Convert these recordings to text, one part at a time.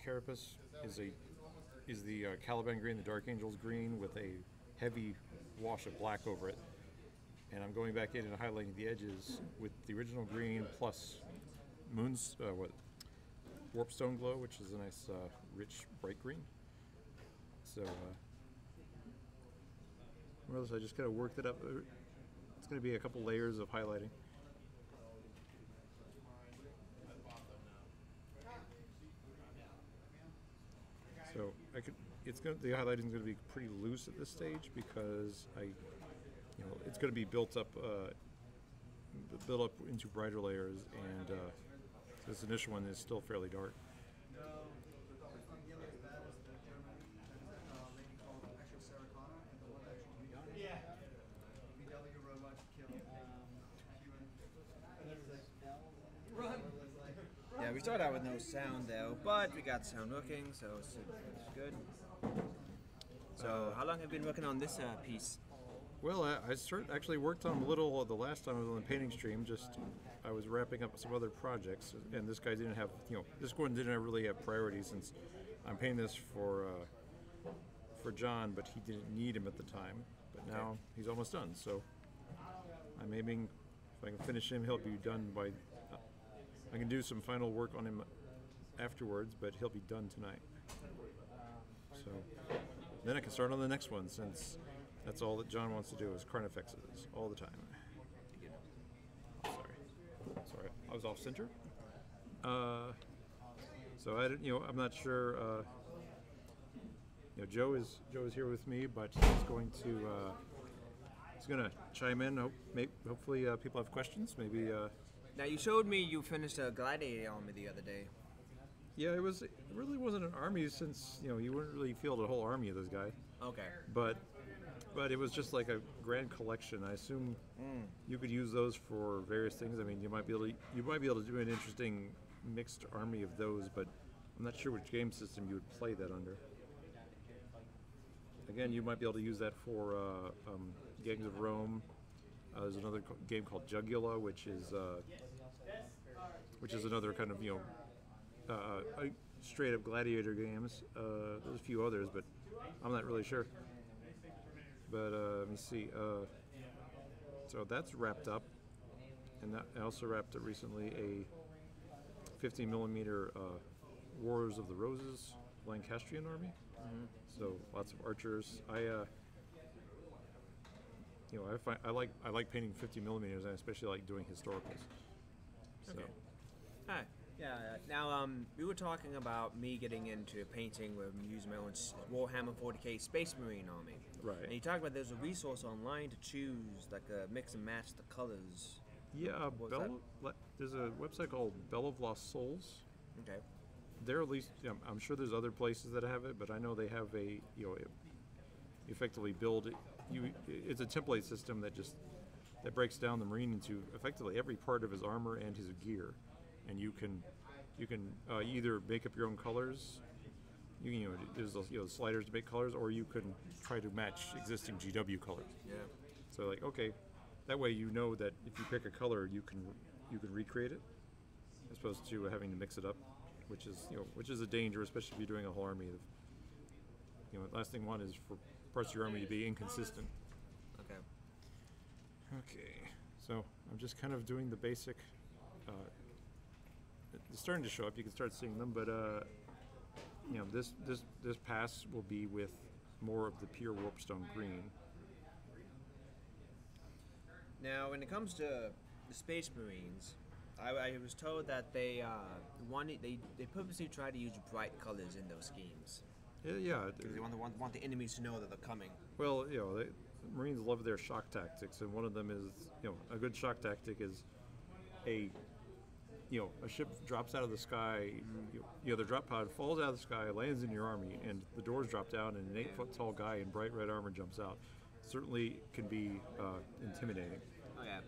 Carapace is the Caliban green, the Dark Angels green with a heavy wash of black over it. And I'm going back in and highlighting the edges with the original green plus Warpstone Glow, which is a nice rich bright green. So more or less I just kind of worked it up. It's going to be a couple layers of highlighting. So the highlighting is going to be pretty loose at this stage because it's going to be built up into brighter layers, and this initial one is still fairly dark. Yeah, we started out with no sound though, but we got sound working, so it's good. So, how long have you been working on this piece? Well, I actually worked on a little the last time I was on the painting stream. I was wrapping up some other projects, and this guy didn't have, this one didn't really have priority since I'm painting this for John, but he didn't need him at the time. But now he's almost done, so I'm aiming, if I can finish him, he'll be done by, I can do some final work on him afterwards, but he'll be done tonight. So then I can start on the next one, since that's all that John wants to do is Carnifexes all the time. Sorry, I was off center. So I'm not sure. Joe is here with me, but he's going to chime in. Hopefully, people have questions. Maybe. Now you showed me you finished a gladiator army the other day. Yeah, it really wasn't an army, since you wouldn't really field a whole army of this guy. Okay. But it was just like a grand collection. I assume you could use those for various things. I mean, you might be able to do an interesting mixed army of those, but I'm not sure which game system you would play that under. Again, you might be able to use that for Gangs of Rome. There's another game called Jugula, which is another kind of straight up gladiator games. There's a few others, but I'm not really sure. But let me see. So that's wrapped up, and I also wrapped up recently a 15mm Wars of the Roses Lancastrian army. So lots of archers. I like painting 50mm, and I especially like doing historicals. So. Okay. Hi. Yeah. Now, we were talking about me getting into painting with using my own Warhammer 40k Space Marine army. Right. And you talked about there's a resource online to choose, like mix and match the colors. Yeah, there's a website called Bell of Lost Souls. Okay. They're at least, I'm sure there's other places that have it, but I know they have effectively build it. It's a template system that breaks down the Marine into effectively every part of his armor and his gear, and you can either make up your own colors. There's those sliders to make colors, or you can try to match existing GW colors. Yeah. So okay, that way you know that if you pick a color, you can recreate it, as opposed to having to mix it up, which is a danger, especially if you're doing a whole army of. Last thing you want is for parts of your army to be inconsistent. Okay. Okay, so I'm just kind of doing the basic. It's starting to show up. You can start seeing them, but this pass will be with more of the pure Warpstone green. Now, when it comes to the Space Marines, I was told that they purposely try to use bright colors in those schemes. Yeah. Because they want the enemies to know that they're coming. Well, Marines love their shock tactics, and one of them is, a good shock tactic is a ship drops out of the sky, the drop pod falls out of the sky, lands in your army, and the doors drop down, and an 8-foot tall guy in bright red armor jumps out. Certainly can be intimidating. Oh yeah.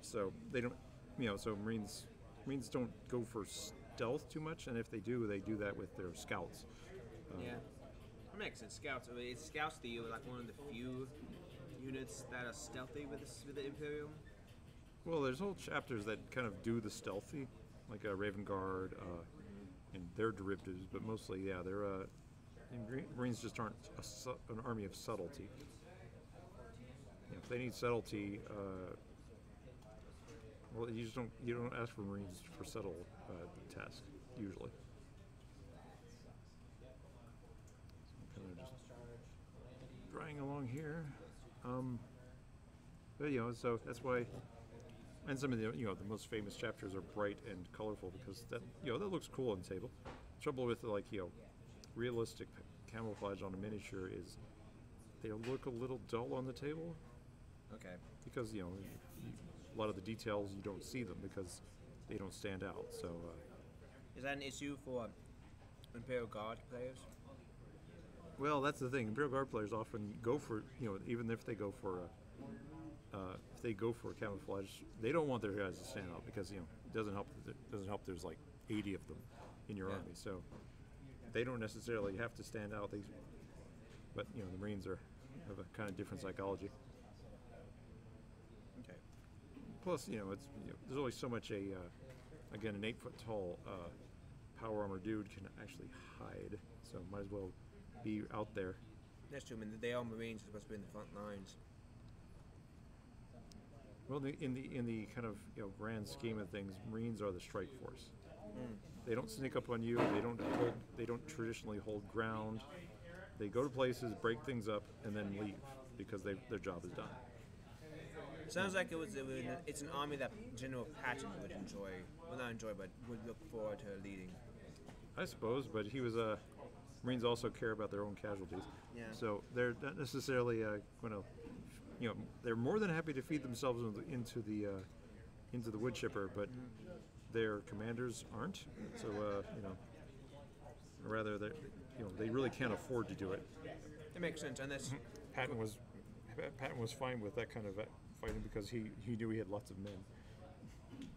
So they don't, so Marines don't go for stealth too much, and if they do that with their scouts. Yeah. That makes sense. Scouts. I mean, Scouts like one of the few units that are stealthy with the Imperium. Well, there's whole chapters that kind of do the stealthy, like Raven Guard, and their derivatives, but mostly, yeah, they're Marines just aren't an army of subtlety. If they need subtlety, well, you don't ask for Marines for subtle tasks usually. So kind of just drying along here, but so that's why. And some of the the most famous chapters are bright and colorful because that that looks cool on the table. The trouble with realistic camouflage on a miniature is they look a little dull on the table. Okay. Because a lot of the details you don't see them because they don't stand out. So is that an issue for Imperial Guard players? Well, that's the thing. Imperial Guard players often go for even if they go for camouflage, they don't want their guys to stand out because it doesn't help. There's like 80 of them in your army, so they don't necessarily have to stand out. But the Marines have a kind of different psychology. Okay. Plus, there's only so much again, an 8 foot tall power armor dude can actually hide, so might as well be out there. That's true. I mean, they are Marines, supposed to be in the front lines. Well, in the kind of grand scheme of things, Marines are the strike force. They don't sneak up on you. They don't traditionally hold ground. They go to places, break things up, and then leave because their job is done. Sounds like it's an army that General Patton would enjoy. Well, not enjoy, but would look forward to leading. I suppose, but Marines also care about their own casualties. Yeah. So they're not necessarily going to, they're more than happy to feed themselves into the wood chipper, but their commanders aren't. So rather they really can't afford to do it. It makes sense, and that's Patton was fine with that kind of fighting because he knew he had lots of men.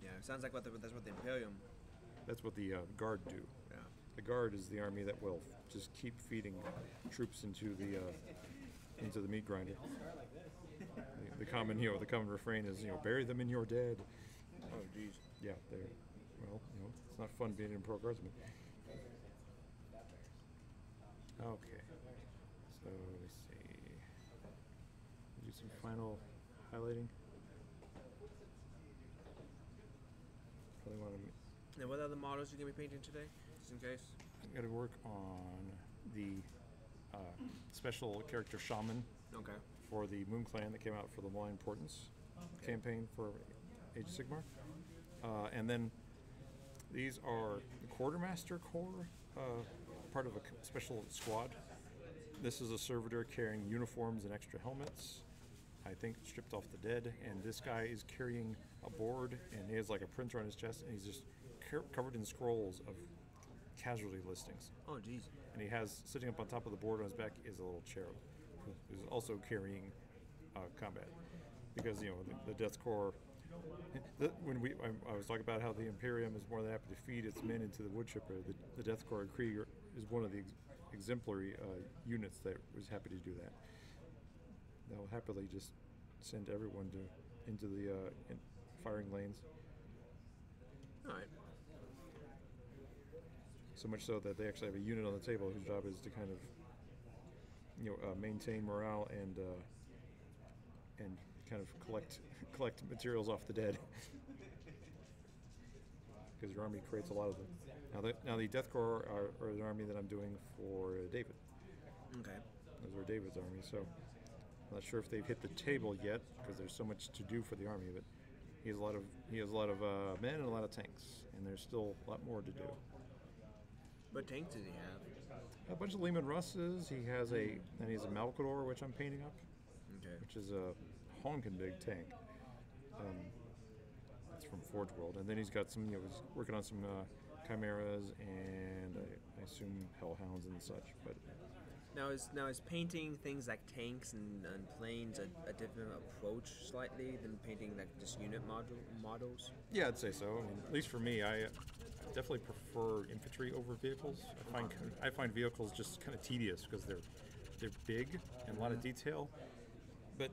Yeah, it sounds like that's what the Imperium. That's what the Guard do. Yeah. The Guard is the army that will just keep feeding troops into the meat grinder. The common refrain is bury them in your dead. Oh, geez. Yeah, it's not fun being in Pro Guardsman. Okay, so let's see. Do some final highlighting. Probably want to. Now, what other models are you gonna be painting today, just in case? I'm gonna work on the special character Shaman. Okay. For the Moonclan that came out for the Law Importance campaign for Age of Sigmar. And then these are the Quartermaster Corps, part of a special squad. This is a servitor carrying uniforms and extra helmets, I think stripped off the dead, and this guy is carrying a board, and he has like a printer on his chest, and he's just covered in scrolls of casualty listings. Oh, geez. And he has, sitting up on top of the board on his back, is a little cherub who's also carrying combat, because the Death Corps. I was talking about how the Imperium is more than happy to feed its men into the wood chipper. The Death Corps Krieger is one of the exemplary units that was happy to do that. They'll happily just send everyone into the firing lanes. All right. So much so that they actually have a unit on the table whose job is to kind of maintain morale and kind of collect materials off the dead, because your army creates a lot of them. Now the Death Corps are an army that I'm doing for David. Okay. Those are David's army, so I'm not sure if they've hit the table yet because there's so much to do for the army. But he has a lot of men and a lot of tanks, and there's still a lot more to do. What tanks does he have? A bunch of Lehman Russes. He has a Malkador, which I'm painting up. Okay. Which is a honkin' big tank. That's from Forge World, and then he's got some. He's working on some chimeras and I assume hellhounds and such. But now is painting things like tanks and planes a different approach slightly than painting like just unit models? Yeah, I'd say so. I mean, at least for me, I definitely prefer infantry over vehicles. I find vehicles just kind of tedious because they're big and a lot of detail. But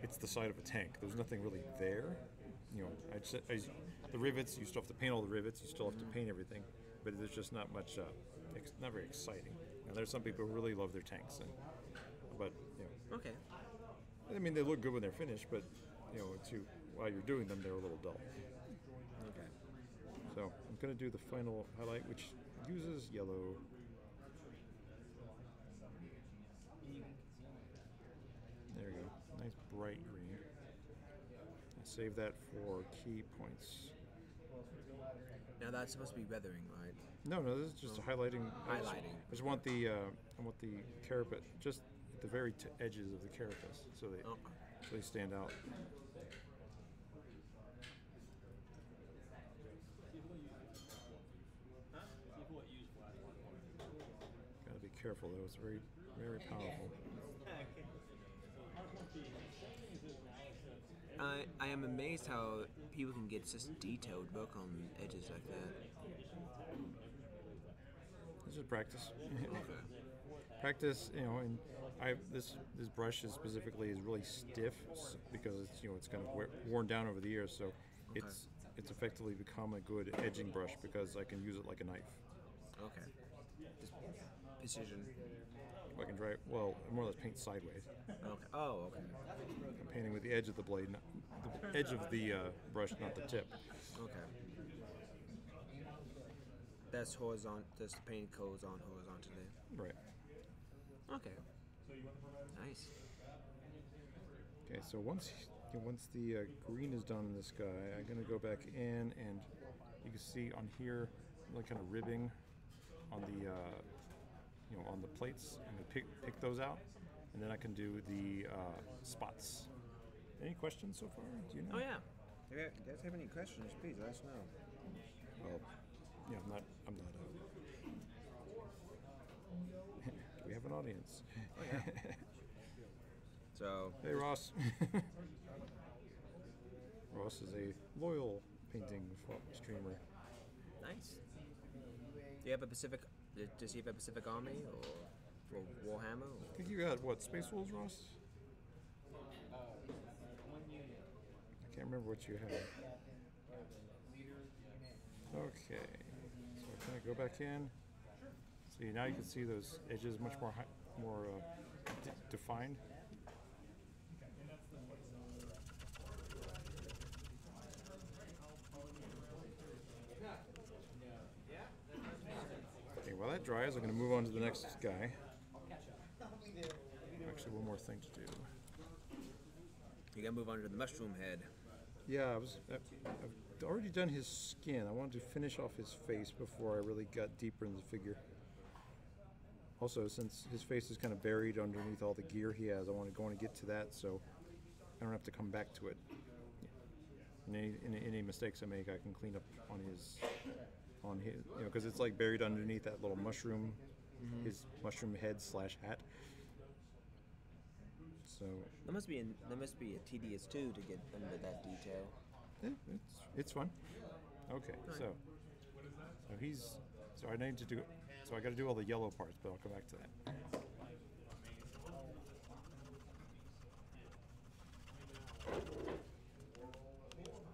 it's the side of a tank. There's nothing really there. The rivets, you still have to paint all the rivets. You still have to paint everything. but there's just not much, not very exciting. And there's some people who really love their tanks, but Okay. I mean they look good when they're finished, but while you're doing them, they're a little dull. Okay. So I'm going to do the final highlight, which uses yellow. There we go. Nice bright green. I save that for key points. Now that's supposed to be weathering, right? No, this is just highlighting. Highlighting. I just want the carapace just at the very edges of the carapace, so they stand out. Gotta be careful though; it's very, very powerful. I am amazed how people can get such detailed work on edges like that. It's just practice. Okay. Practice, and this brush is really stiff because it's kind of worn down over the years, so it's effectively become a good edging brush because I can use it like a knife. Okay. Just precision. I can I more or less paint sideways. Okay. Oh, okay. I'm painting with the edge of the blade, not the edge of the brush, not the tip. Okay. That's horizontal. This paint goes on horizontally. Right. Okay. Nice. Okay, so once the green is done in this guy, I'm going to go back in, and you can see on here, like kind of ribbing on the on the plates. I'm going to pick those out, and then I can do the spots. Any questions so far? Do you know? Oh yeah. If you guys have any questions, please let us know. Well, I'm not. We have an audience. Oh yeah. So. Hey Ross. Ross is a loyal painting streamer. Nice. Do you have a Pacific? Does he have a Pacific Army or Warhammer? I think you got what, Space Wolves, Ross? I can't remember what you have. Okay, so can I go back in? See, now you can see those edges much more defined. Okay, while that dries, I'm going to move on to the next guy. Actually, one more thing to do. You gotta move on to the mushroom head. Yeah, I've already done his skin. I wanted to finish off his face before I really got deeper in the figure. Also, since his face is kind of buried underneath all the gear he has, I want to get to that so I don't have to come back to it. And any mistakes I make, I can clean up on his, because it's like buried underneath that little mushroom, his mushroom head / hat. So That must be a tedious too to get under that detail. yeah, it's fun. Okay, so I need to do. So I got to do all the yellow parts, but I'll come back to that.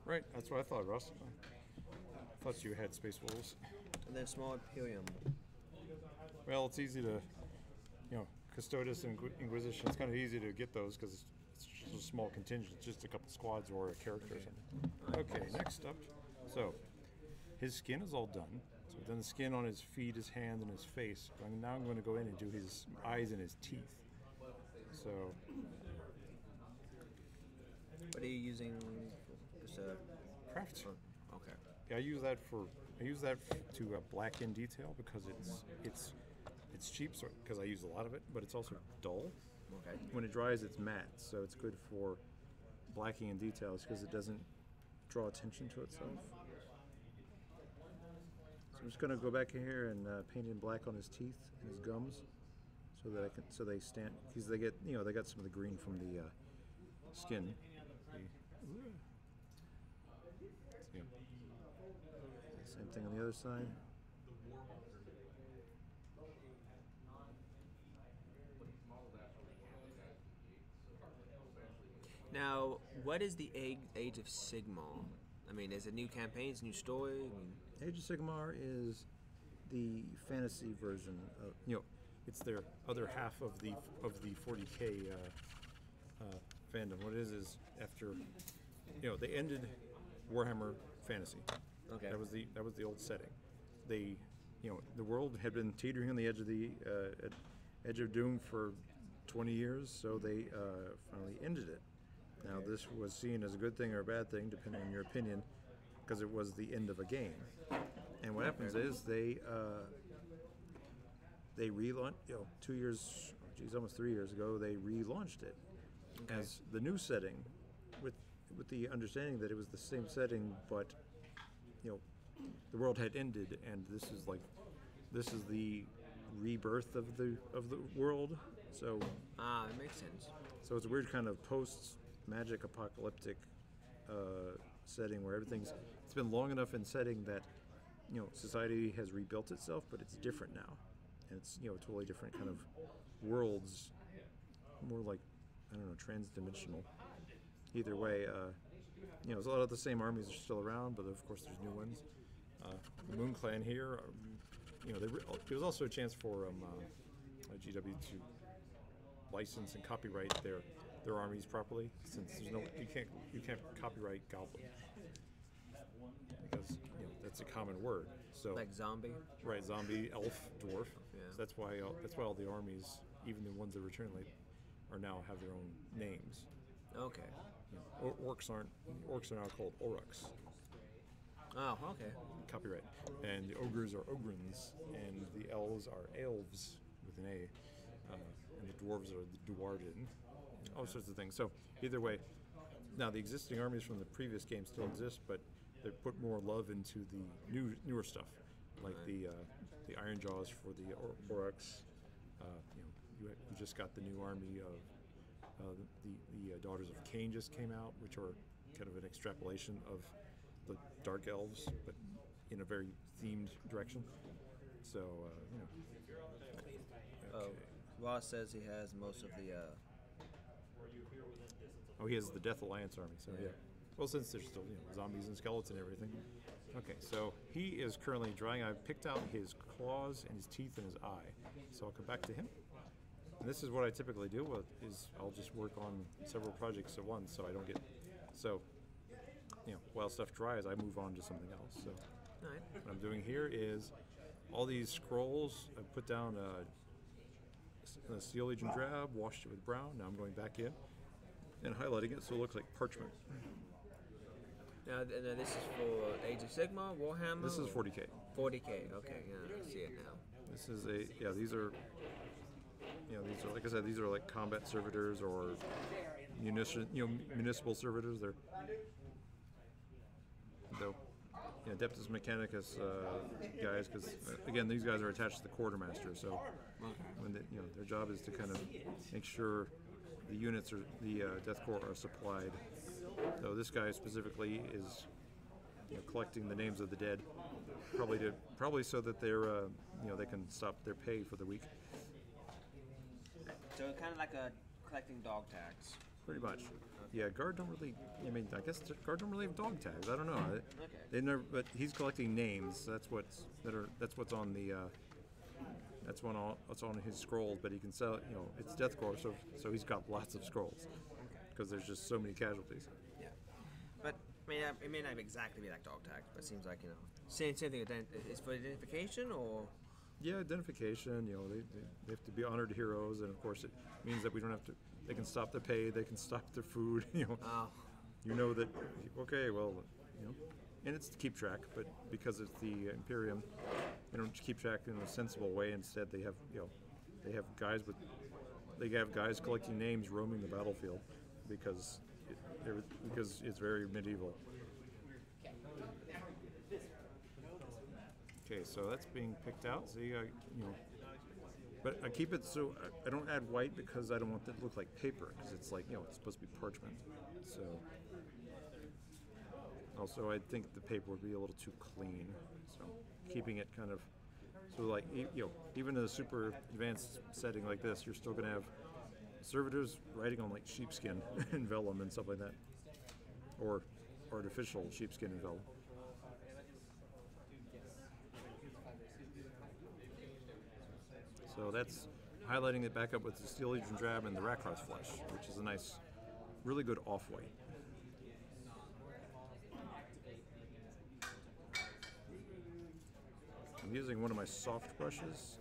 Right, that's what I thought, Russ. I thought you had Space Wolves. And then small Imperium. Well, it's easy to, Custodes and Inquisition. It's kind of easy to get those because it's just a small contingent, just a couple squads or a character or something. Okay, next up. So his skin is all done. So we've done the skin on his feet, his hand, and his face. Now I'm going to go in and do his eyes and his teeth. So. What are you using? Just a Craft. Okay. Yeah, I use that to blacken detail because it's cheap, because I use a lot of it, but it's also dull. Okay. When it dries, it's matte, so it's good for blacking and details because it doesn't draw attention to itself. So I'm just going to go back in here and paint in black on his teeth and his gums, so they stand, because they got some of the green from the skin. Same thing on the other side. Now, what is the Age of Sigmar? I mean, is it new campaigns, new story? Age of Sigmar is the fantasy version. It's their other half of the 40K fandom. What it is after, they ended Warhammer Fantasy. Okay. That was the old setting. They, the world had been teetering on the edge of the edge of doom for 20 years, so they finally ended it. Now, this was seen as a good thing or a bad thing, depending on your opinion, because it was the end of a game. And what happens is they relaunched, 2 years, almost 3 years ago, they relaunched it as the new setting, with the understanding that it was the same setting, but the world had ended, and this is the rebirth of the world. So it makes sense. So it's a weird kind of post-magic apocalyptic setting where it's been long enough in setting that society has rebuilt itself, but it's different now, and it's totally different kind of worlds, more like, I don't know, trans-dimensional. Either way, a lot of the same armies are still around, but of course there's new ones. The Moonclan here, it was also a chance for GW to license and copyright their armies properly, since you can't copyright goblin, because that's a common word. So like zombie. Right, zombie, elf, dwarf. Yeah. So that's why all the armies, even the ones that return late, are now have their own names. Okay. Orcs are now called Aurochs. Oh, okay. Copyright. And the ogres are ogrins, and the elves are elves with an A, and the dwarves are the dwarden, all sorts of things. So either way, now the existing armies from the previous game still exist, but they put more love into the newer stuff, like the Iron Jaws for the Aurochs. You just got the new army of the Daughters of Cain just came out, which are kind of an extrapolation of the Dark Elves, but in a very themed direction. So, okay. Ross says he has most of the. He has the Death Alliance army. So yeah. Well, since there's still zombies and skeletons and everything. Okay, so he is currently drying. I've picked out his claws and his teeth and his eye. So I'll come back to him. And this is what I typically do. Is I'll just work on several projects at once, so I don't get while stuff dries, I move on to something else. So what I'm doing here is all these scrolls. I put down a Steel Legion drab, washed it with brown. Now I'm going back in and highlighting it so it looks like parchment. Now, this is for Age of Sigmar, Warhammer? This is 40K. 40K, okay, yeah, I see it now. This is these are, like I said, these are like combat servitors or municipal servitors. They're, Adeptus Mechanicus guys, because again, these guys are attached to the quartermaster, so when their job is to kind of make sure the units or the Death Corps are supplied. So this guy specifically is collecting the names of the dead, probably so that they're they can stop their pay for the week. So it's kind of like collecting dog tags. Pretty much. Yeah, guard don't really. I guess guard don't really have dog tags. I don't know. Okay. They never. But he's collecting names. That's what's on the. What's on his scrolls. But he can sell. It's Death Corps, so he's got lots of scrolls. Because there's just so many casualties. Yeah. But it may not exactly be like dog tags, but it seems like same thing. It's for identification or. Yeah, identification. They have to be honored heroes, and of course it means that we don't have to. They can stop their pay. They can stop their food. Oh. You know that. Okay, well, and it's to keep track. But because it's the Imperium, they don't keep track in a sensible way. Instead, they have guys collecting names roaming the battlefield because it's very medieval. Okay, so that's being picked out. See, but I keep it so I don't add white because I don't want it to look like paper, because it's like it's supposed to be parchment. So also I think the paper would be a little too clean. So keeping it kind of like even in a super advanced setting like this, you're still gonna have servitors writing on like sheepskin and vellum and stuff like that, or artificial sheepskin and vellum. So that's highlighting it back up with the Steel Legion Drab and the Rakros Flesh, which is a nice, really good off-white. I'm using one of my soft brushes,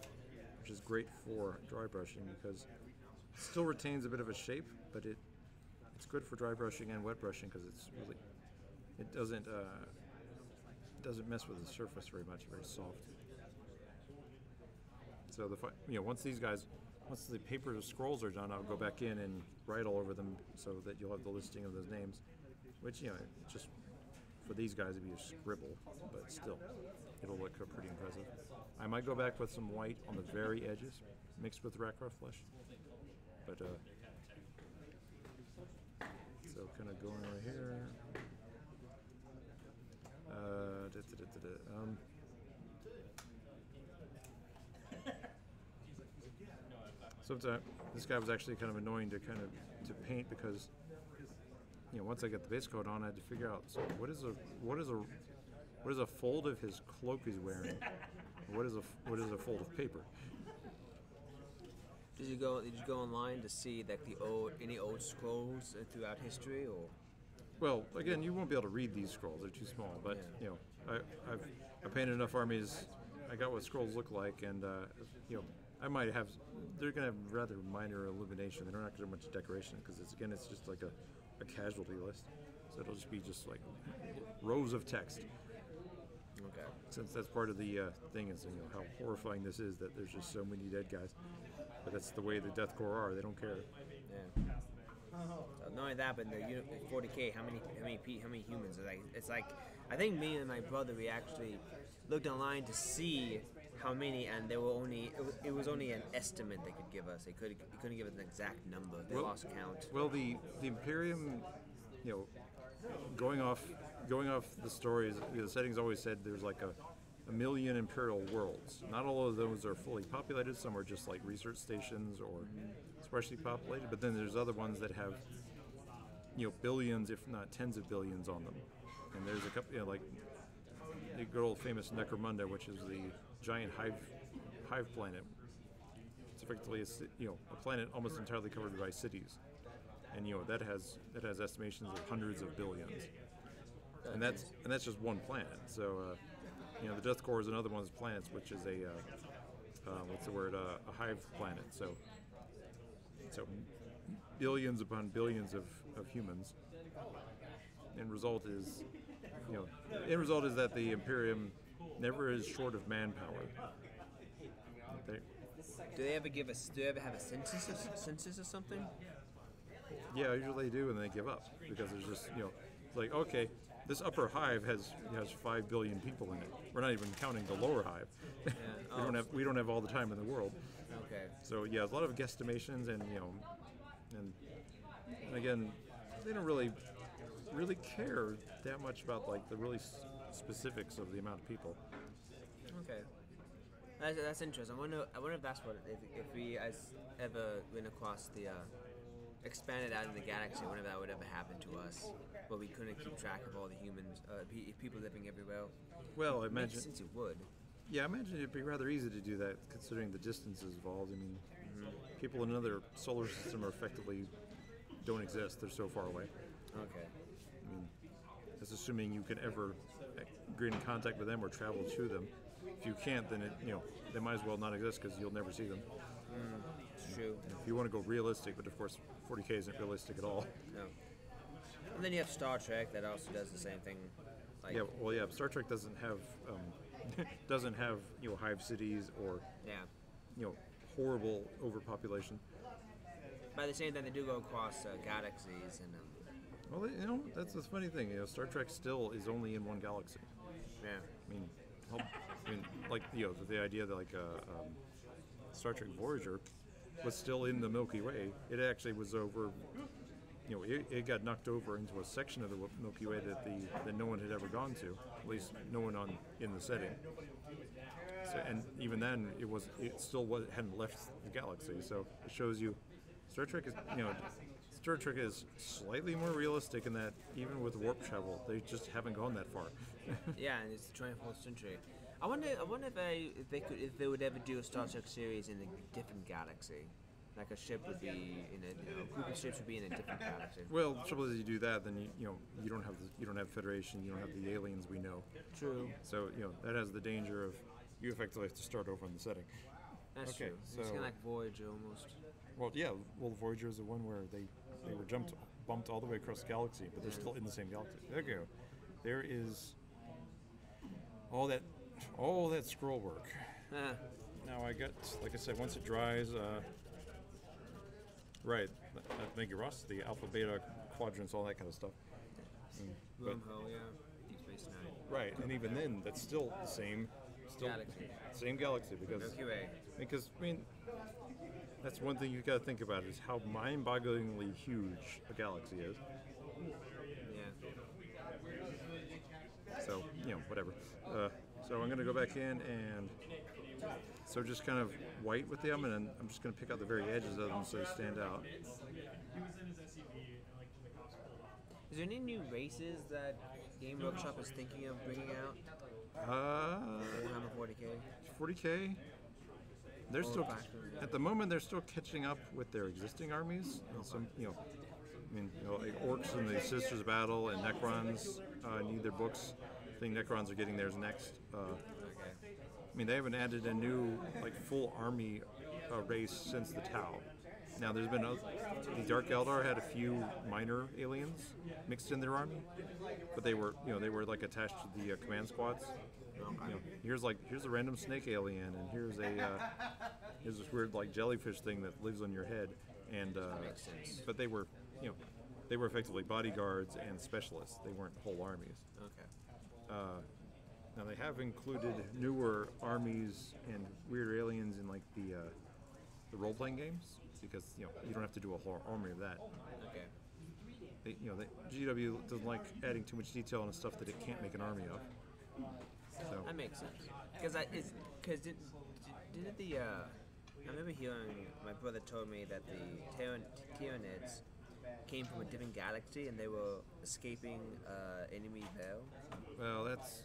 which is great for dry brushing because it still retains a bit of a shape, but it's good for dry brushing and wet brushing because it doesn't mess with the surface very much. Very soft. So once the paper scrolls are done, I'll go back in and write all over them so that you'll have the listing of those names, which just for these guys it'd be a scribble, but still, it'll look pretty impressive. I might go back with some white on the very edges, mixed with Rakros Flesh, but so kind of going right here. Sometimes this guy was actually kind of annoying to paint because once I get the base coat on, I had to figure out what is a fold of his cloak he's wearing, what is a fold of paper. Did you go online to see like any old scrolls throughout history, or? Well, again, you won't be able to read these scrolls; they're too small. But I've painted enough armies. I got what scrolls look like, and I might have. They're going to have rather minor illumination. They're not going to have much decoration because it's just like a casualty list. So it'll just be like rows of text. Okay. Since that's part of the thing is how horrifying this is that there's just so many dead guys. But that's the way the Death Corps are. They don't care. Yeah. So not only that, but the 40K. How many humans? It's like I think me and my brother, we actually looked online to see how many, and there were it was only an estimate they could give us. They couldn't give us an exact number. They lost count. Well, the Imperium, going off the stories, the settings always said there's like a million Imperial worlds. Not all of those are fully populated. Some are just like research stations or sparsely populated. But then there's other ones that have billions, if not tens of billions, on them. And there's a couple, like the good old famous Necromunda, which is the giant hive planet. It's effectively a planet almost entirely covered by cities, and that has estimations of hundreds of billions, and that's just one planet. So the Death Corps is another one of those planets, which is a hive planet. So billions upon billions of humans. End result is that the Imperium never is short of manpower. Do they ever have a census or something? Yeah, usually they do, and they give up because there's just like, okay, this upper hive has 5 billion people in it. We're not even counting the lower hive. Yeah. we don't have all the time in the world. Okay. So yeah, a lot of guesstimations, and and again, they don't really care that much about like the really specifics of the amount of people. Okay. That's interesting. I wonder if that's what if we ever went across the expanded out in the galaxy. I wonder if that would ever happen to us, where we couldn't keep track of all the humans, people living everywhere. Well, I imagine since it would. Yeah, I imagine it'd be rather easy to do that, considering the distances involved. I mean, people in another solar system are effectively don't exist. They're so far away. Okay. I mean, that's assuming you can ever get in contact with them or travel to them. If you can't, then they might as well not exist because you'll never see them. It's true. If you want to go realistic, but of course 40K isn't realistic at all. No. And then you have Star Trek that also does the same thing. Like, yeah. Star Trek doesn't have hive cities or horrible overpopulation. By the same time, they do go across galaxies and. Well, that's the funny thing. Star Trek still is only in one galaxy. Yeah. I mean, like the idea that Star Trek Voyager was still in the Milky Way. It actually was over. It got knocked over into a section of the Milky Way that no one had ever gone to. At least no one in the setting. So, and even then, it still hadn't left the galaxy. So it shows you, Star Trek is slightly more realistic in that even with warp travel, they just haven't gone that far. Yeah, and it's the 24th century. I wonder if they would ever do a Star Trek series in a different galaxy. Like a ship would be in a group of ships would be in a different galaxy. Well, the trouble is, you do that, then you don't have Federation, you don't have the aliens we know. True. So that has the danger of you effectively have to start over in the setting. That's Okay, true. so It's kind of like Voyager almost. well, yeah, well, Voyager is the one where they were bumped all the way across the galaxy, but they're still in the same galaxy. There you go. There is all that scroll work. Ah, Now I got, like I said, once it dries, right, thank you, Ross, the alpha, beta, quadrants, all that kind of stuff. But- Wormhole, yeah. Deep Space Nine. right, and even then, that's still the same galaxy because I mean, that's one thing you got to think about is how mind-bogglingly huge a galaxy is. Yeah. So whatever. So I'm gonna go back in and so just kind of white with them, and then I'm just gonna pick out the very edges of them so they stand out. Is there any new races that Game Workshop is thinking of bringing out? Warhammer 40k. 40k. They're still factors, yeah. at the moment they're still catching up with their existing armies. And some like Orcs and the Sisters Battle and Necrons need their books. I think Necrons are getting theirs next. I mean, they haven't added a new full army race since the Tau. Now there's been the Dark Eldar had a few minor aliens mixed in their army, but they were attached to the command squads. Here's a random snake alien, and here's this weird jellyfish thing that lives on your head, and Makes sense. but they were effectively bodyguards and specialists. They weren't whole armies. Okay. Now they have included newer armies and weird aliens in the role-playing games because you don't have to do a whole army of that. Okay. GW doesn't like adding too much detail on stuff that it can't make an army of. So That makes sense. Because didn't the I remember hearing my brother told me that the Tyranids came from a different galaxy and they were escaping enemy there. well, that's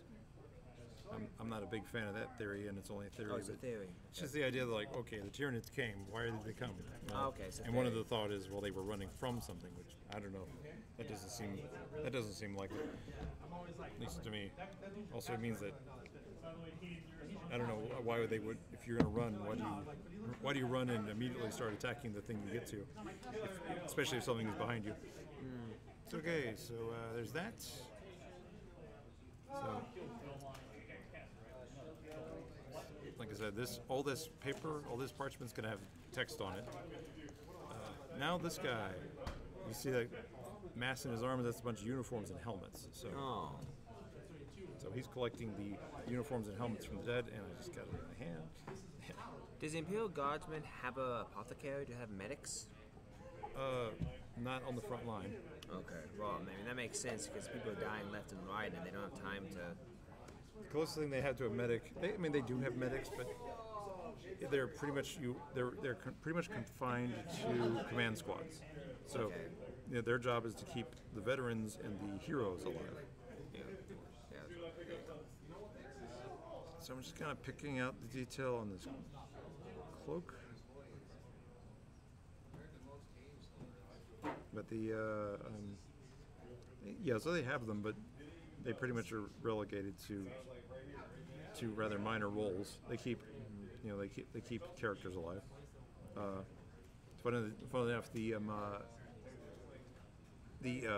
I'm not a big fan of that theory, and it's only a theory. Oh, it's a but theory. It's just the idea that the Tyranids came. Why did they come? Okay, so and one of the thought is, well, they were running from something, which I don't know. That doesn't seem likely, at least to me. Also, it means that I don't know why they would. If you're going to run, why do you run and immediately start attacking the thing you get to, especially if something is behind you? It's okay. So there's that. So. Like I said, all this paper, all this parchment's going to have text on it. Now this guy, you see that mass in his arm, that's a bunch of uniforms and helmets. So he's collecting the uniforms and helmets from the dead, and I just got it in my hand. Does the Imperial Guardsmen have a apothecary? Do they have medics? Not on the front line. Okay. Well, I mean that makes sense because people are dying left and right, and they don't have time to. The closest thing they have to a medic, they do have medics, but they're pretty much pretty much confined to command squads. So their job is to keep the veterans and the heroes alive. Yeah. So I'm just kind of picking out the detail on this cloak. But so they have them, but they pretty much are relegated to rather minor roles. They keep characters alive. Funnily enough, the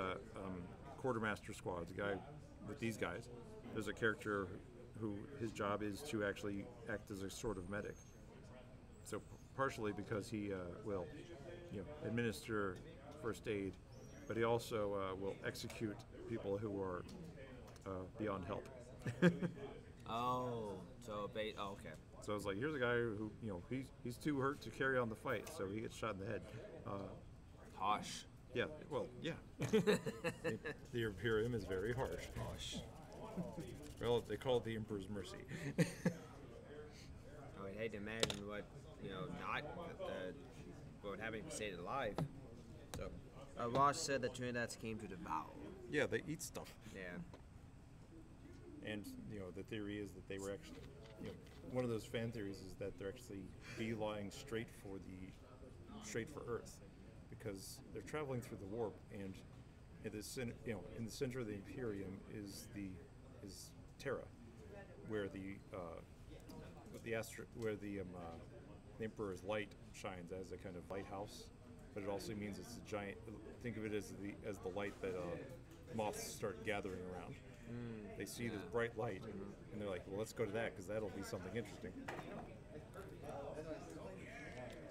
quartermaster squad, the guy with these guys, there's a character who his job is to actually act as a sort of medic. So partially because he will, administer first aid, but he also will execute people who are beyond help. Okay. So it's like, here's a guy who, he's too hurt to carry on the fight, so he gets shot in the head. Harsh. Yeah, well, yeah. The Imperium is very harsh. Well, they call it the Emperor's Mercy. I would hate to imagine what would happen if you stayed alive. So, Ross said that Trinidad came to devour. Yeah, they eat stuff. Yeah. And the theory is that they were actually, one of those fan theories is that they're actually beeline straight for Earth, because they're traveling through the warp, and in the center of the Imperium is Terra, where the Emperor's light shines as a kind of lighthouse, but it also means it's a giant. Think of it as the light that moths start gathering around. They see this bright light, and they're like, "Well, let's go to that because that'll be something interesting."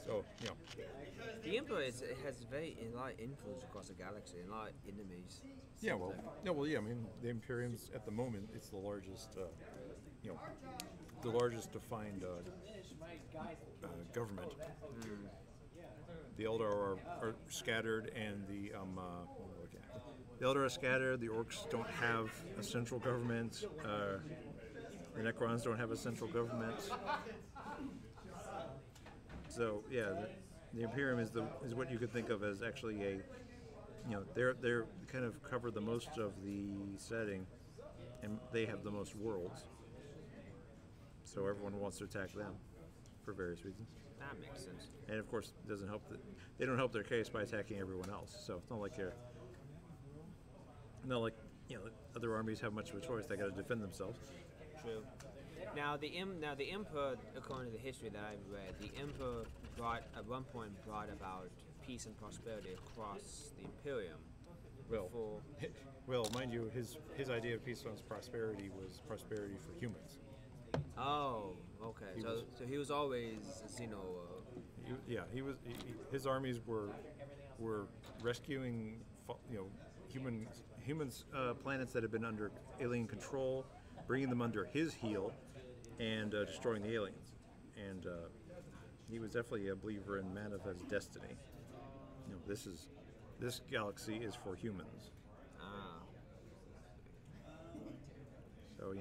So, The Emperor has a lot of influence across the galaxy, and a lot of enemies. Yeah, well, I mean, the Imperium's at the moment it's the largest, defined government. The Eldar are scattered, and the Eldar are scattered. The Orcs don't have a central government. The Necrons don't have a central government. So yeah, the Imperium is what you could think of as actually they're kind of cover the most of the setting, and they have the most worlds. So everyone wants to attack them for various reasons. That makes sense. And of course, it doesn't help that they don't help their case by attacking everyone else. So it's not like other armies have much of a choice. They got to defend themselves. True. Now the Emperor, according to the history that I've read, the Emperor at one point brought about peace and prosperity across the Imperium. Well, mind you, his idea of peace and prosperity was prosperity for humans. Oh, okay. So he was always, his armies were rescuing, humans, planets that had been under alien control, bringing them under his heel, and destroying the aliens. And he was definitely a believer in manifest destiny. This galaxy is for humans. So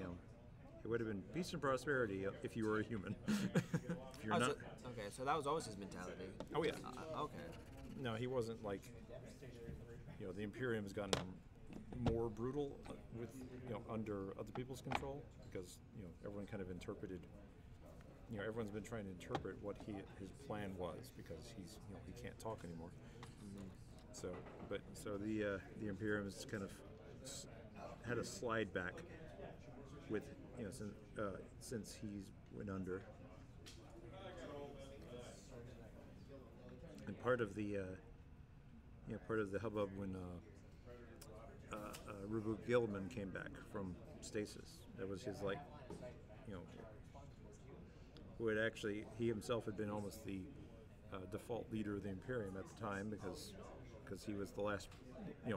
it would have been peace and prosperity if you were a human. If you're not. Okay, so that was always his mentality. Oh yeah. Okay. No, he wasn't like. The Imperium has gotten more brutal with under other people's control, because everyone kind of interpreted. Everyone's been trying to interpret what his plan was, because he can't talk anymore. So the Imperium has kind of had a slide back with since he's went under, and part of the hubbub when Rubu Gilman came back from stasis. That was his who had actually he himself had been almost the default leader of the Imperium at the time, because he was the last.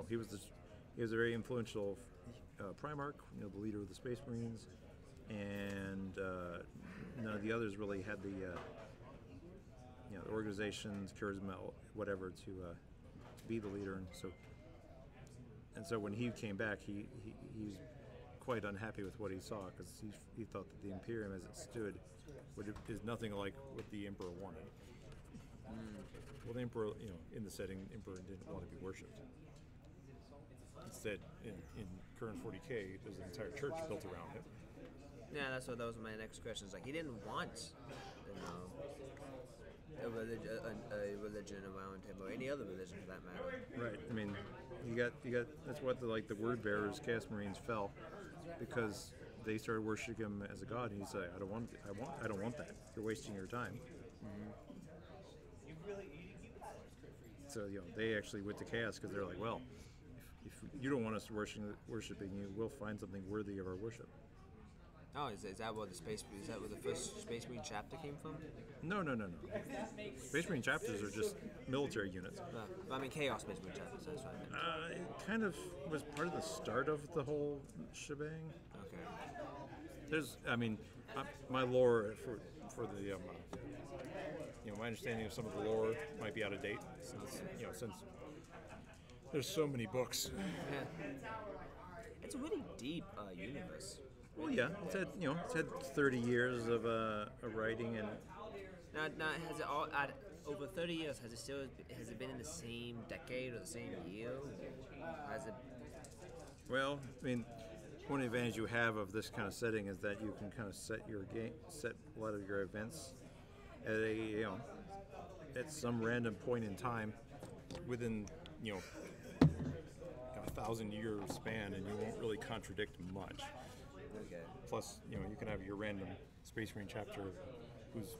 He was a very influential Primarch, the leader of the Space Marines, and none of the others really had the the organization's charisma, whatever, to be the leader, and so when he came back, he was quite unhappy with what he saw, because he thought that the Imperium, as it stood, is nothing like what the Emperor wanted. Well, the Emperor, in the setting, the Emperor didn't want to be worshipped. Instead, in current 40K, there's an entire church built around him. Yeah, that was my next question. It's like he didn't want, a religion around him, or any other religion for that matter. Right. I mean, you got. That's what the word bearers, Chaos Marines, fell, because they started worshiping him as a god, and he said, "I don't want that. You're wasting your time." So they actually went to Chaos, because they're like, well, if you don't want us worshiping you, we'll find something worthy of our worship. Oh, is that where the first Space Marine chapter came from? No. Space Marine chapters are just military units. I mean, Chaos Space Marine chapters, that's what I meant. It kind of was part of the start of the whole shebang. Okay. My lore for the my understanding of some of the lore might be out of date, since there's so many books. Yeah. It's a really deep universe. Well, yeah, it's had 30 years of writing, and now has it all over 30 years? Has it been in the same decade or the same year? Has it? Well, I mean, one advantage you have of this kind of setting is that you can kind of set a lot of your events at a at some random point in time within 1,000-year span, and you won't really contradict much. Okay. Plus, you can have your random Space Marine chapter who's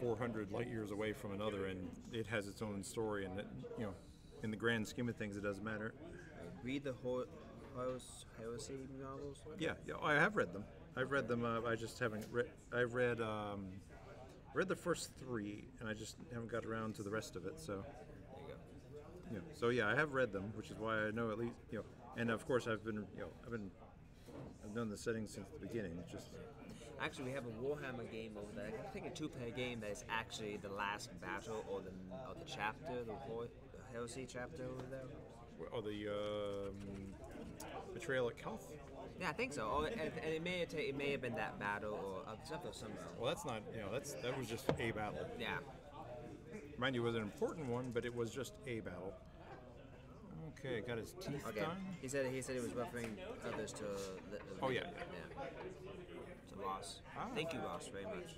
400 light years away from another, and it has its own story, and in the grand scheme of things, it doesn't matter. Read the Heresy novels? Yeah, I have read them. I've read them. I just haven't read. I've read the first 3, and I just haven't got around to the rest of it. So, There you go. so yeah, I have read them, which is why I know at least And of course, I've known the setting since the beginning. It's just. Actually, we have a Warhammer game over there. I think a 2-player game that is actually the last battle or the chapter, the Heresy chapter over there. Oh, the Betrayal at Kelth? Yeah, I think so. Or, and it may have been that battle or something. Well, that's not. That was just a battle. Yeah. Mind you, it was an important one, but it was just a battle. Okay, got his teeth done. He said he was referring others to. Oh yeah. To Ross. Thank you, Ross, very much.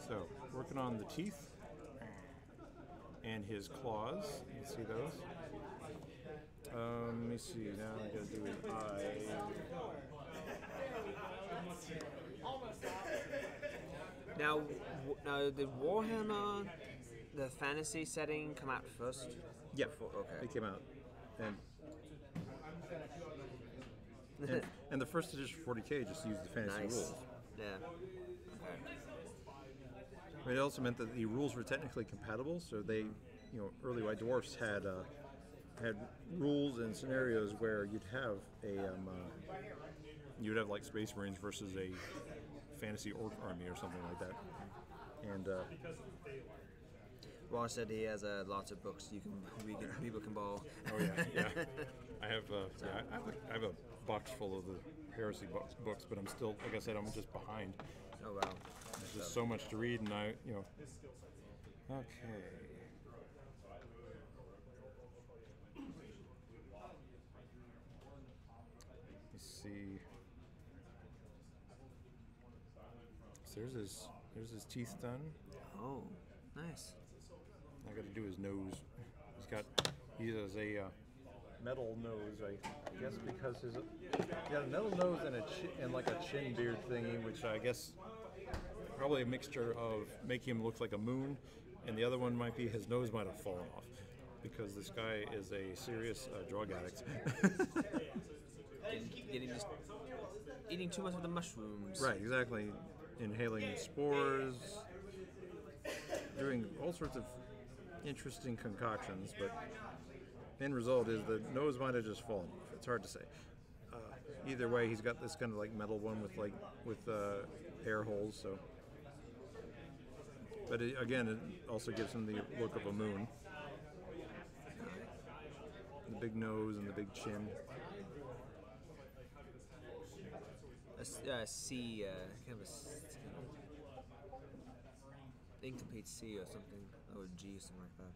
So, working on the teeth and his claws. You can see those. Let me see. Now I gotta do his eye. Now, did Warhammer, the fantasy setting, come out first? Yeah. Okay. It came out, and the first edition 40K just used the fantasy rules. Yeah. It also meant that the rules were technically compatible, so they, early White Dwarfs had rules and scenarios where you'd have like Space Marines versus a fantasy orc army or something like that, and. Ross said he has lots of books people can borrow. Oh yeah. I have I have a box full of the Heresy books, but I'm still, like I said, I'm just behind. Oh wow. There's just so much to read, and Okay. Let's see. So there's his teeth done. Oh, nice. I got to do his nose. He has a metal nose, I guess, because he got a metal nose and like a chin beard thingy, which I guess probably a mixture of making him look like a moon, and the other one might be his nose might have fallen off because this guy is a serious drug addict. Eating too much of the mushrooms. Right, exactly. Inhaling spores, doing all sorts of interesting concoctions, but end result is the nose might have just fallen off. It's hard to say. Either way, he's got this kind of like metal one with air holes. So, but again, it also gives him the look of a moon. The big nose and the big chin. A C, kind of a incomplete C or something, or G, something like that.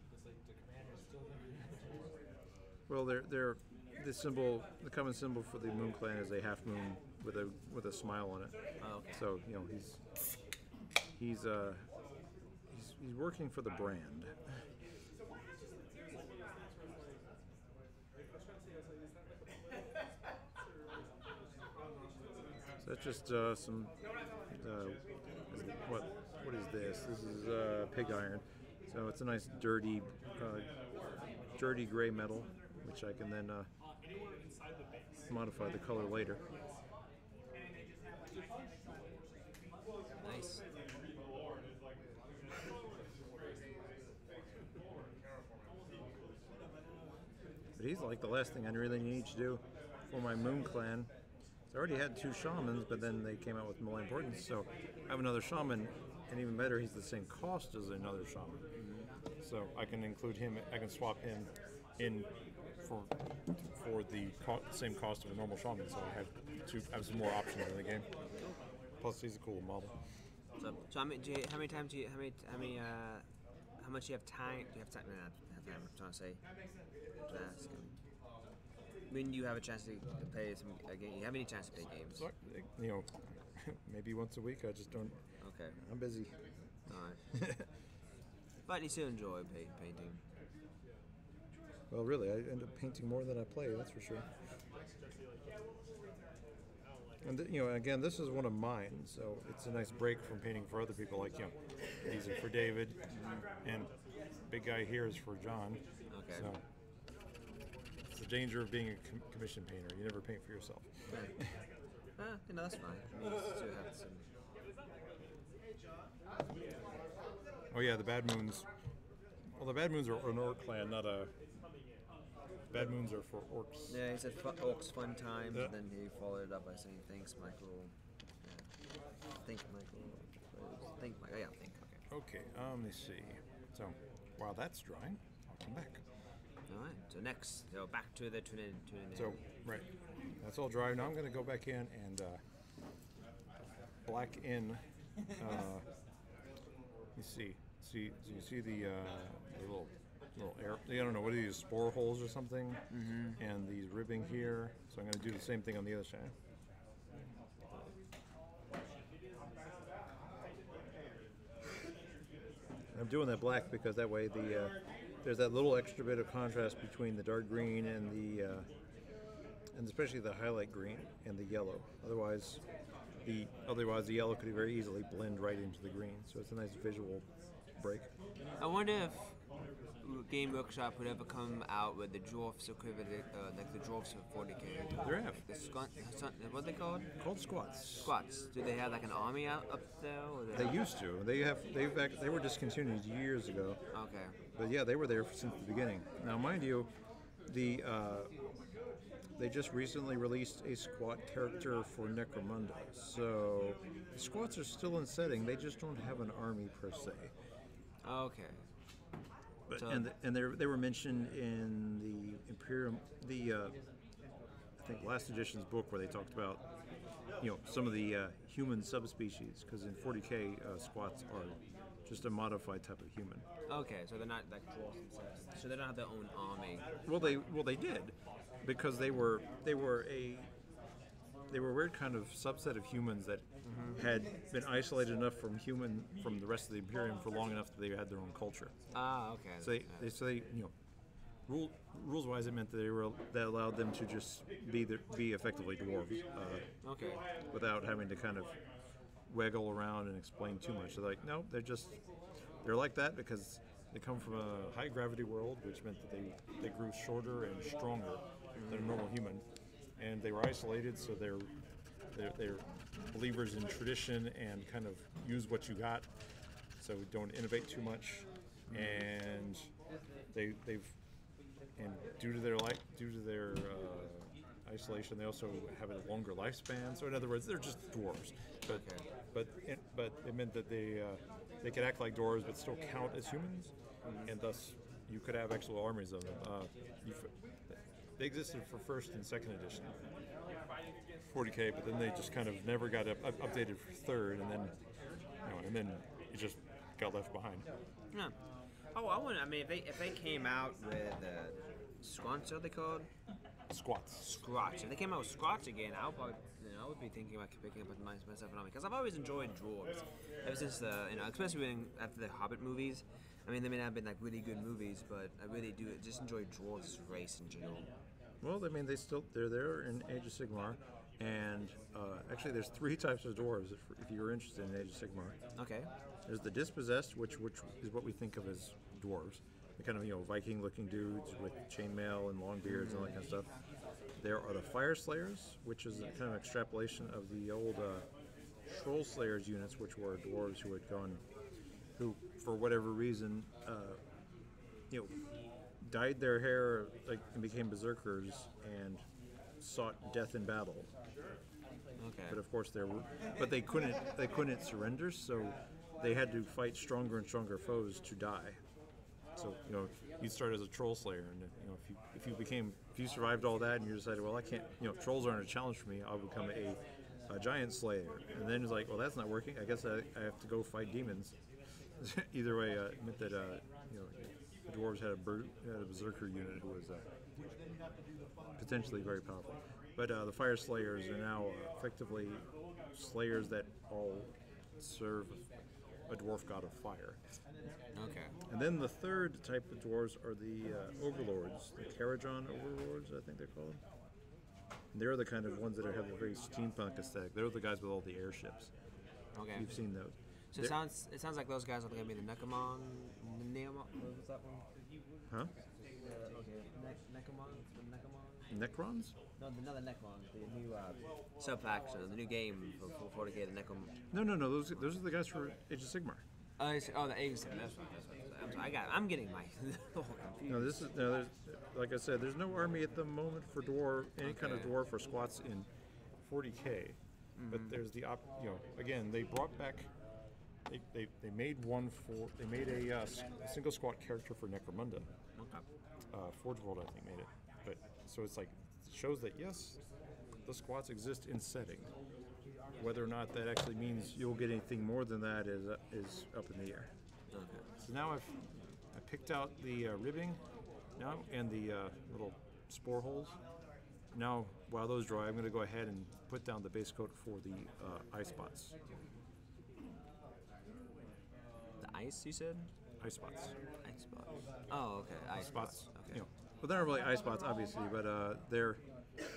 Well, they're the common symbol for the Moonclan is a half moon with a smile on it. Oh, okay. So he's working for the brand. So that's just some what is this? This is pig iron. So it's a nice dirty gray metal, which I can then modify the color later. Nice. But he's like the last thing I really need to do for my Moonclan. I already had 2 shamans, but then they came out with more importance, so I have another shaman, and even better, he's the same cost as another shaman. So I can include him. I can swap him in for the same cost of a normal shaman. So I have some more options in the game. Plus, he's a cool model. So how much do you have time? Do you have time? I'm trying to say. To ask him. when you have a chance to play some game, you have any chance to play games? So, maybe once a week. I just don't. Okay. I'm busy. Alright. But you still enjoy painting. Well, really, I end up painting more than I play. That's for sure. And again, this is one of mine, so it's a nice break from painting for other people. Like these are for David, and big guy here is for John. Okay. So it's the danger of being a commission painter. You never paint for yourself. That's fine. I mean, you still have some. Oh yeah, the Bad Moons. Well, the Bad Moons are an orc clan, not a. Bad Moons are for orcs. Yeah, he said orcs fun times, Yeah. and then he followed it up by saying thanks, Michael. Yeah. Think, Michael. Think, Michael. Yeah, think. Okay. Okay, let me see. So, while that's drying, I'll come back. All right. So next, back to the Tyranid. So, right, that's all dry. Now I'm going to go back in and black in. You see, so you see the little air. I don't know what are these, spore holes or something, and these ribbing here. So I'm going to do the same thing on the other side. I'm doing that black because that way there's that little extra bit of contrast between the dark green and and especially the highlight green and the yellow. Otherwise the yellow could very easily blend right into the green. So it's a nice visual break. I wonder if Game Workshop would ever come out with the dwarfs equivalent, like the dwarfs of 40k. They have. What are they called? Called squats. Squats. Do they have like an army out up there? Or They used to. They were discontinued years ago. Okay. But yeah, they were there since the beginning. Now, mind you, they just recently released a squat character for Necromunda. So the squats are still in setting. They just don't have an army per se. Okay. But, So- and they were mentioned in the Imperium, I think last edition's book where they talked about some of the human subspecies, because in 40k squats are just a modified type of human. Okay, so they're not like dwarfs themselves. So they don't have their own army. Well, they did, because they were a weird kind of subset of humans that had been isolated enough from the rest of the Imperium for long enough that they had their own culture. Ah, okay. So they rules wise, it meant that that allowed them to just be effectively dwarves, Okay. without having to kind of waggle around and explain too much. They're like, no, they're like that because they come from a high gravity world, which meant that they grew shorter and stronger than a normal human, and they were isolated, so they're believers in tradition and kind of use what you got, so don't innovate too much, and due to their isolation, they also have a longer lifespan. So in other words, they're just dwarves. But it meant that they could act like dwarves but still count as humans, and thus you could have actual armies of them. They existed for first and second edition, 40k, but then they just kind of never got updated for third, and then it just got left behind. Yeah. Oh, I mean, if they came out with squats, what are they called? Squats. Squats. If they came out with squats again, I would be thinking about picking up myself an army, because I've always enjoyed dwarves ever since especially after the Hobbit movies. I mean, they may not have been like really good movies, but I really do just enjoy dwarves as a race in general. Well, I mean, they're there in Age of Sigmar, and actually, there's 3 types of dwarves if you're interested in Age of Sigmar. Okay. There's the dispossessed, which is what we think of as dwarves, the kind of Viking-looking dudes with chainmail and long beards and all that kind of stuff. There are the Fire Slayers, which is a kind of extrapolation of the old Troll Slayers units, which were dwarves who for whatever reason, dyed their hair and became berserkers and sought death in battle. Okay. But of course they couldn't surrender, so they had to fight stronger and stronger foes to die. So you'd start as a troll slayer, and if you survived all that, and you decided, well, I can't, trolls aren't a challenge for me, I'll become a giant slayer. And then it's like, well, that's not working. I guess I have to go fight demons. Either way, it meant that dwarves had a berserker unit who was potentially very powerful. But the Fire Slayers are now effectively slayers that all serve a dwarf god of fire. Okay. And then the third type of dwarves are the overlords, the Karajan overlords, I think they're called. And they're the kind of ones that have a very steampunk aesthetic. They're the guys with all the airships. Okay. You've seen those. So it sounds like those guys are going to be the Necromon. What was that one? Huh? Necromon? Necrons? No, another Necron. The new sub-faction, the new game for 40K, the Necron. No. Those are the guys for Age of Sigmar. The Age of Sigmar. That's right. I'm getting my confused. There's, like I said, there's no army at the moment for any kind of dwarf or squats in 40K. But there's again, they brought back. They made a single squat character for Necromunda. Okay. Forge World, I think, made it. But so it shows that yes, the squats exist in setting. Whether or not that actually means you'll get anything more than that is up in the air. Okay. So now I picked out the ribbing now and the little spore holes. Now, while those dry, I'm going to go ahead and put down the base coat for the eye spots. The ice, you said? Eye spots. Eye spots. Oh, okay. Eye spots. Okay. Well, they're not really eye spots, obviously, but they're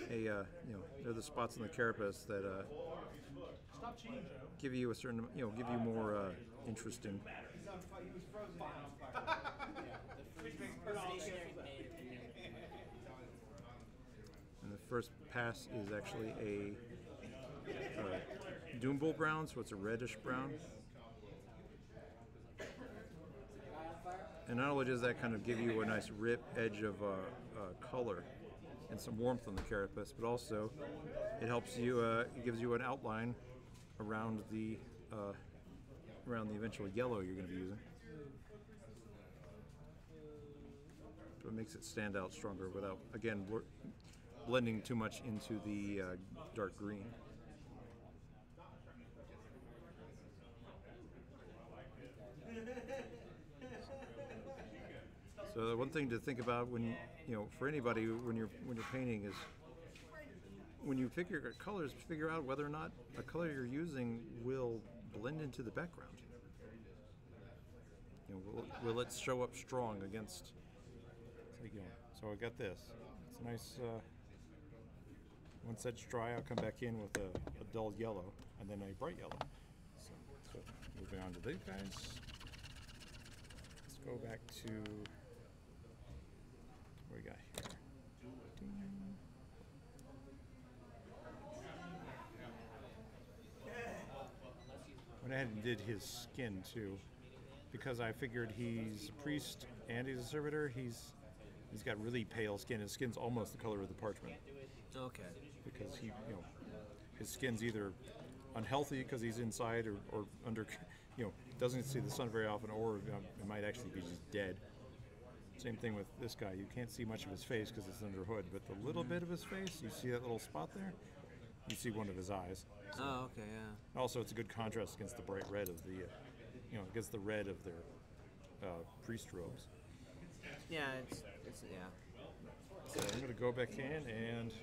they're the spots in the carapace that give you a certain, give you more interesting. And the first pass is actually a Doombull brown, so it's a reddish brown. And not only does that kind of give you a nice rip edge of color and some warmth on the carapace, but also it helps you, it gives you an outline around the eventual yellow you're going to be using. So it makes it stand out stronger without, again, blending too much into the dark green. So the one thing to think about when, for anybody when you're painting is when you figure colors, figure out whether or not a color you're using will blend into the background. Will it show up strong against? So I got this. It's a nice. Once that's dry, I'll come back in with a dull yellow and then a bright yellow. So moving on to these guys. Let's go back to. What we got here? Went ahead and did his skin too, because I figured he's a priest and he's a servitor. He's got really pale skin. His skin's almost the color of the parchment. Okay. Because his skin's either unhealthy because he's inside or under, doesn't see the sun very often, or it might actually be just dead. Same thing with this guy. You can't see much of his face because it's under hood, but the little bit of his face, you see that little spot there? You see one of his eyes. So okay, yeah. Also, it's a good contrast against the bright red of the, against the red of their priest robes. Yeah, it's yeah. So I'm going to go back in and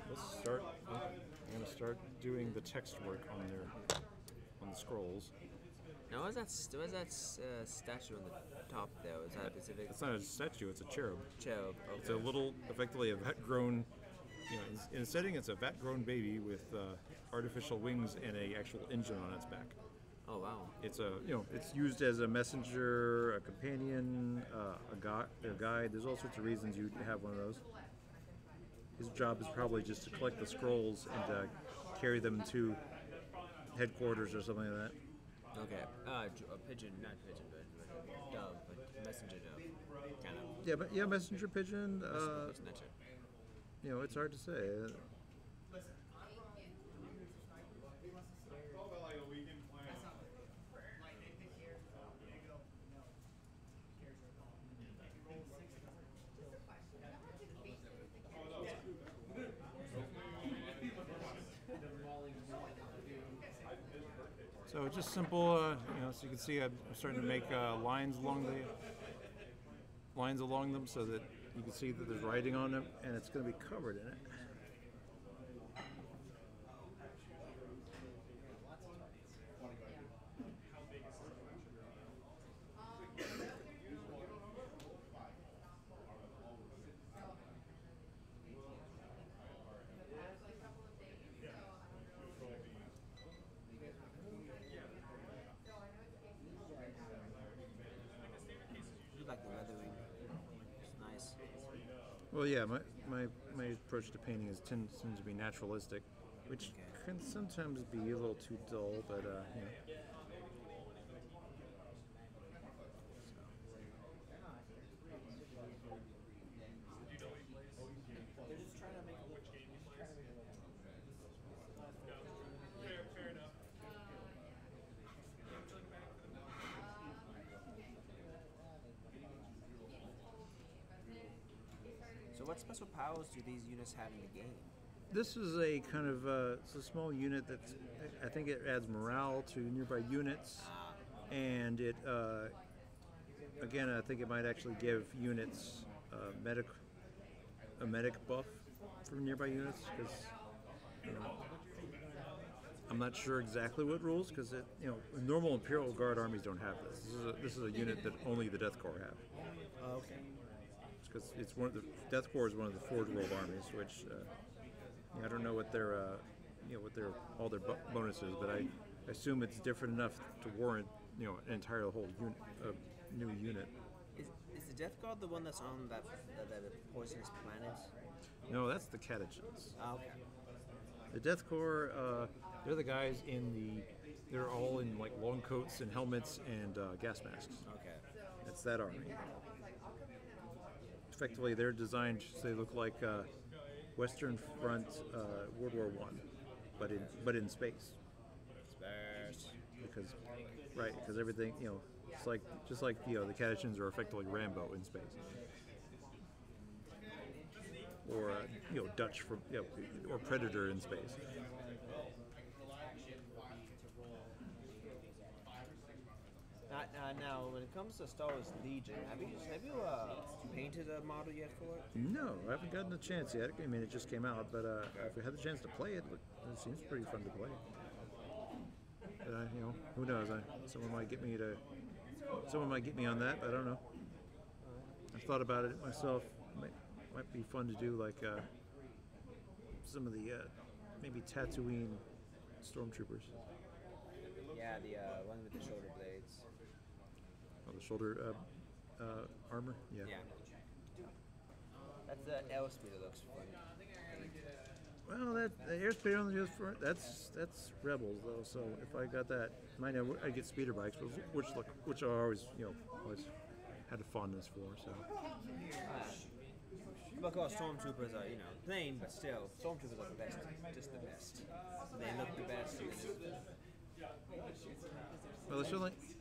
let's start. I'm going to start doing the text work on the scrolls. Now, what is that statue on the top there? Is that specific? It's not a statue, it's a cherub. Cherub, okay. It's a little, effectively a vat-grown, in a setting it's a vat-grown baby with artificial wings and a actual engine on its back. Oh, wow. It's it's used as a messenger, a companion, a guide. There's all sorts of reasons you'd have one of those. His job is probably just to collect the scrolls and carry them to headquarters or something like that. Okay. A pigeon, not pigeon, but dove, but messenger dove, kind of. Yeah, but messenger pigeon. It's hard to say. So just simple, so you can see I'm starting to make lines along lines along them so that you can see that there's writing on them, and it's going to be covered in it. You like the leathering. It's nice. Well, yeah, my approach to painting tends to be naturalistic, which can sometimes be a little too dull, but you know. So what special powers do these units have in the game? This is a kind of it's a small unit that's I think it adds morale to nearby units, and it again I think it might actually give units a medic buff for nearby units because I'm not sure exactly what rules because normal Imperial Guard armies don't have this. This is a unit that only the Death Corps have. Oh, okay. Because it's one of the Death Corps is one of the Forge World armies, which I don't know what their all their bonuses, but I assume it's different enough to warrant an entire whole unit, new unit. Is the Death Guard the one that's on that poisonous planet? No, that's the Catechins. Oh, okay. The Death Corps, they're the guys they're all in like long coats and helmets and gas masks. Okay. That's that army. Effectively, they're designed so they look like Western Front World War I, but in space. Space. Because everything it's like just like the Catechins are effectively Rambo in space, or Dutch from or Predator in space. Now, when it comes to Star Wars Legion, have you painted a model yet for it? No, I haven't gotten a chance yet. I mean, it just came out, but if we had the chance to play it, it seems pretty fun to play. But who knows? Someone might get me on that. I don't know. I've thought about it myself. Might be fun to do like some of the maybe Tatooine stormtroopers. Yeah, the one with the shoulder blades. Oh, the shoulder armor? Yeah. That's the airspeeder looks fun. Well, the airspeeder only goes for that's Rebels though. So if I got that, I get speeder bikes, which I always had a fondness for. So. Because stormtroopers are plain, but still stormtroopers are the best, just the best. They look the best. Well,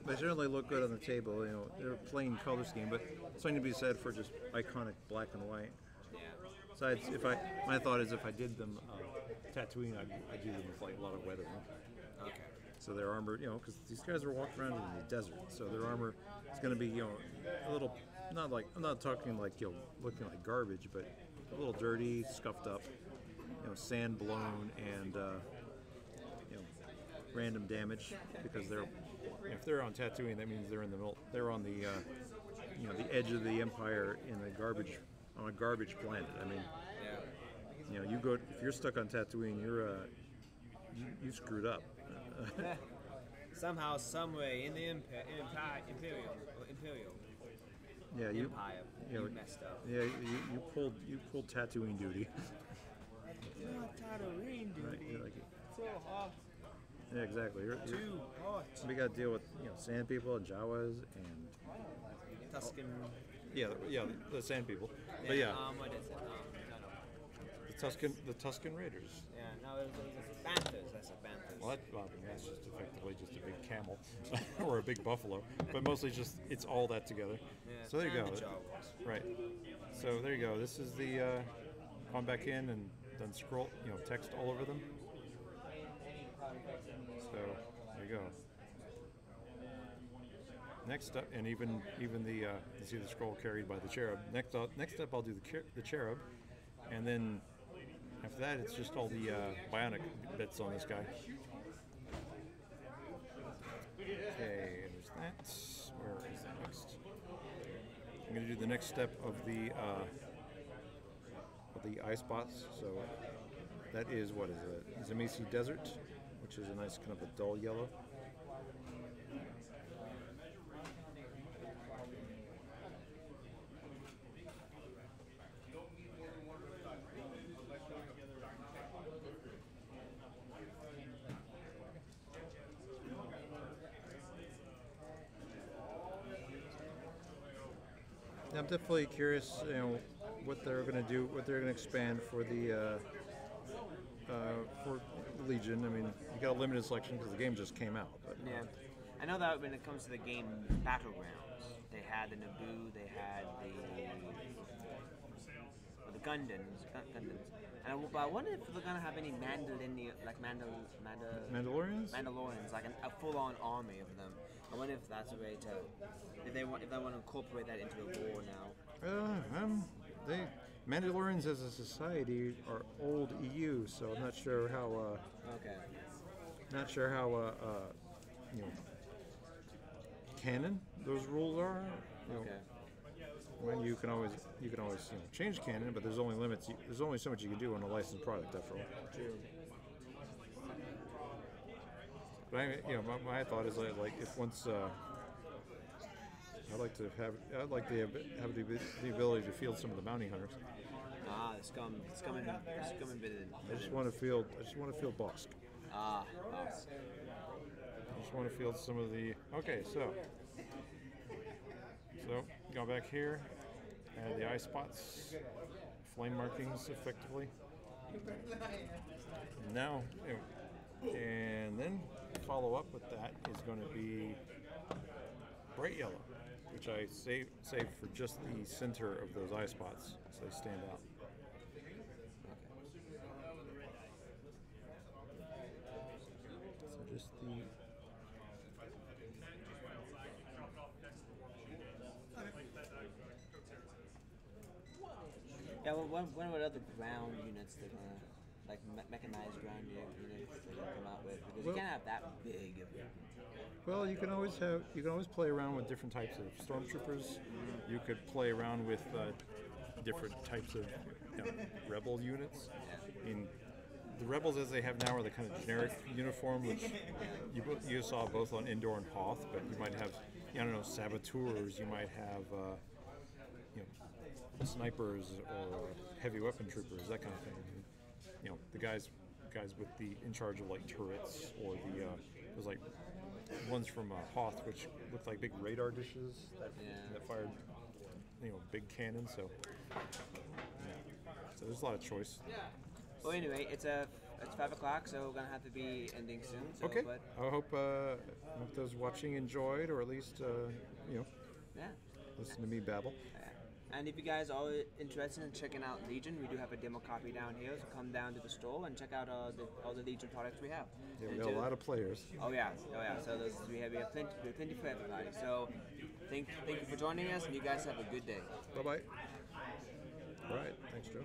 they certainly look good on the table. They're a plain color scheme, but something to be said for just iconic black and white. Yeah. Besides, my thought is if I did them Tatooine, I'd do them with like a lot of weather. Okay. So their armor, because these guys are walking around in the desert, so their armor is going to be, a little, not like I'm not talking like looking like garbage, but a little dirty, scuffed up, sand blown, and random damage because if they're on Tatooine, that means they're in the middle. They're on the the edge of the Empire on a garbage planet. I mean, if you're stuck on Tatooine, you screwed up. Somehow, some way, in the Imperial. Yeah, you messed up. Yeah, you pulled Tatooine duty. Not Tatooine duty. Right, you're like, so hot. Yeah, exactly. Too hot. We got to deal with sand people and Jawas and Tuscan. The sand people. Yeah, but yeah, what is it? the Tuscan Raiders. Yeah, no, it was Banthas. That's a Banthas. Well, that's just effectively just a big camel or a big buffalo, but mostly it's all that together. Yeah, so there you go. The Jawas. Right. So there you go. This is the gone back in and then scroll, text all over them. So there you go. next up, and even the you see the scroll carried by the cherub. Next up, I'll do the cherub, and then after that, it's just all the bionic bits on this guy. Okay, there's that. Where is that next? I'm going to do the next step of the eye spots. So that is, what is it? Zamesi Desert, which is a nice kind of a dull yellow. I'm definitely curious, what they're going to do, what they're going to expand for the for Legion. I mean, you got a limited selection because the game just came out. But, yeah, I know that when it comes to the game battlegrounds, they had the Naboo, they had the Gundams, but I wonder if they're gonna have any Mandalorians, like a full-on army of them. I wonder if that's a way to, if they want to incorporate that into the war now. Mandalorians as a society are old EU, so I'm not sure how. Not sure how canon those rules are. When you can always change canon, but there's only limits. There's only so much you can do on a licensed product after all. True. But my thought is like if once I'd like to have the ability to field some of the bounty hunters. The scum and I just want to field Bosk. Bosk. I just want to field some of the. Okay, so go back here, add the eye spots, flame markings effectively. Now, and then follow up with that is going to be bright yellow, which I save for just the center of those eye spots so they stand out. So just the. Yeah, well, what other ground units they're gonna, like mechanized ground units they're gonna come out with? Because you can't have that big of it. Well, you can always play around with different types of stormtroopers. You could play around with different types of rebel units. I mean, the rebels as they have now are the kind of generic uniform, which you saw both on Indoor and Hoth. But you might have, saboteurs. You might have, snipers or heavy weapon troopers, that kind of thing. The guys with the in charge of like turrets, or the there's like ones from Hoth which looked like big radar dishes that fired big cannons. So there's a lot of choice. Well, anyway, it's 5 o'clock, so we're gonna have to be ending soon. So, okay. But I hope those watching enjoyed, or at least listen to me babble. And if you guys are interested in checking out Legion, we do have a demo copy down here, so come down to the store and check out all the Legion products we have. Yeah, we got a lot of players. Oh yeah. So we have plenty for everybody. So thank you for joining us, and you guys have a good day. Bye-bye. All right. Thanks, Joe.